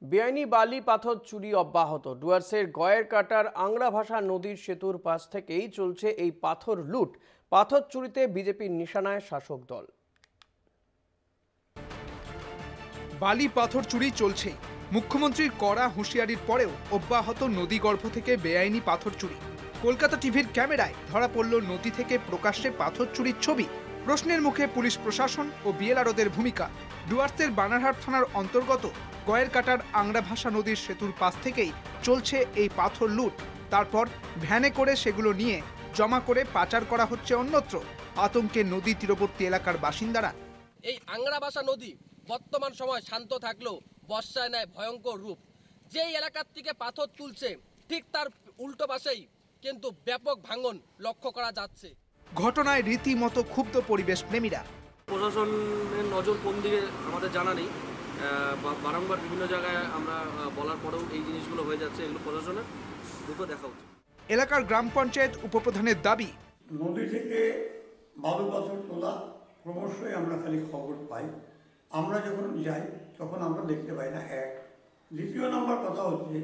বেআইনি বালি পাথর চুরি অব্যাহত। ডুয়ার্সের গয়ের কাটার আংরাভাষা নদীর সেতুর পাশ থেকেই চলছে এই পাথর লুট। পাথর চুরিতে বিজেপির নিশানায় শাসক দল। বালি পাথর চুরি চলছে। মুখ্যমন্ত্রীর কড়া হুঁশিয়ারির পরেও অব্যাহত নদীগর্ভ থেকে বেআইনি পাথর চুরি। কলকাতা টিভির ক্যামেরায় ধরা পড়ল নদী থেকে প্রকাশ্যে পাথর চুরির ছবি। প্রশ্নের মুখে পুলিশ প্রশাসন ও বিএলআরওদের ভূমিকা। ডুয়ার্সের বানারহাট থানার অন্তর্গত গয়ের কাটার আংরাভাষা নদীর সেতুর পাশ থেকেই চলছে এই পাথর লুট। তারপর ভ্যানে করে সেগুলো নিয়ে জমা করে পাচার করা হচ্ছে অন্যত্র। আতঙ্কে নদী তীরবর্তী এলাকার বাসিন্দারা। এই আংরাভাষা নদী বর্তমান সময় শান্ত থাকলেও বর্ষায় নেয় ভয়ঙ্কর রূপ। যেই এলাকার থেকে পাথর তুলছে ঠিক তার উল্টো পাশেই কিন্তু ব্যাপক ভাঙন লক্ষ্য করা যাচ্ছে। ঘটনায় রীতিমতো ক্ষুব্ধ পরিবেশ প্রেমীরা। প্রশাসনের নজর কোন দিকে আমাদের জানা নেই, বারংবার বিভিন্ন জায়গায় আমরা বলার পরেও এই জিনিসগুলো হয়ে যাচ্ছে। এগুলো প্রশাসনের দ্রুত দেখা উচিত। এলাকার গ্রাম পঞ্চায়েত উপপ্রধানের দাবি, নদী থেকে বালু পাথর তোলা ক্রমশই আমরা খালি খবর পাই। আমরা যখন যাই তখন আমরা দেখতে পাই না। এক, দ্বিতীয় নম্বর কথা হচ্ছে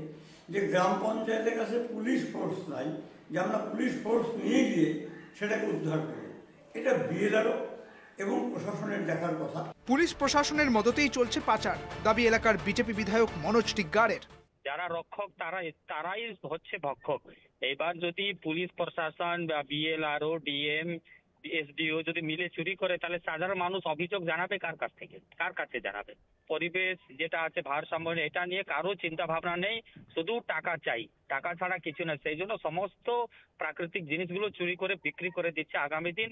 যে গ্রাম পঞ্চায়েতের কাছে পুলিশ ফোর্স নাই, যে আমরা পুলিশ ফোর্স নিয়ে গিয়ে সেটাকে উদ্ধার করি। এটা বিএলআরও এবং প্রশাসনের দেখার কথা। পুলিশ প্রশাসনের মদতেই চলছে পাচার, দাবি এলাকার বিজেপি বিধায়ক মনোজ টিগ্গারের। যারা রক্ষক তারাই হচ্ছে ভক্ষক। এবার যদি পুলিশ প্রশাসন বা বিএলআরও, ডিএম, এসডিও যদি মিলে চুরি করে, তাহলে সাধারণ মানুষ অভিযোগ জানাবে কার কাছে জানাবে? পরিবেশ যেটা আছে ভারসাম্য, এটা নিয়ে কারো চিন্তা ভাবনা নেই, শুধু টাকা চাই, টাকা ছাড়া কিছু না। সেই জন্য সমস্ত প্রাকৃতিক জিনিসগুলো চুরি করে বিক্রি করে দিচ্ছে। আগামী দিন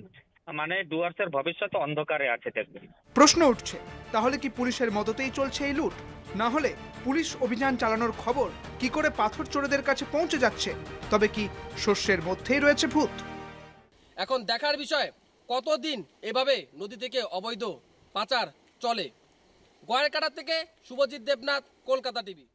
মানে ডুয়ার্সের ভবিষ্যৎ অন্ধকারে আছে দেখবে। প্রশ্ন উঠছে, তাহলে কি পুলিশের মদতেই চলছে এই লুট? না হলে পুলিশ অভিযান চালানোর খবর কি করে পাথর চোরেদের কাছে পৌঁছে যাচ্ছে? তবে কি শস্যের মধ্যেই রয়েছে ভূত? এখন দেখার বিষয় কতদিন এভাবে নদী থেকে অবৈধ পাচার চলে। গয়ের কাটা থেকে শুভজিৎ দেবনাথ, কলকাতা টিভি।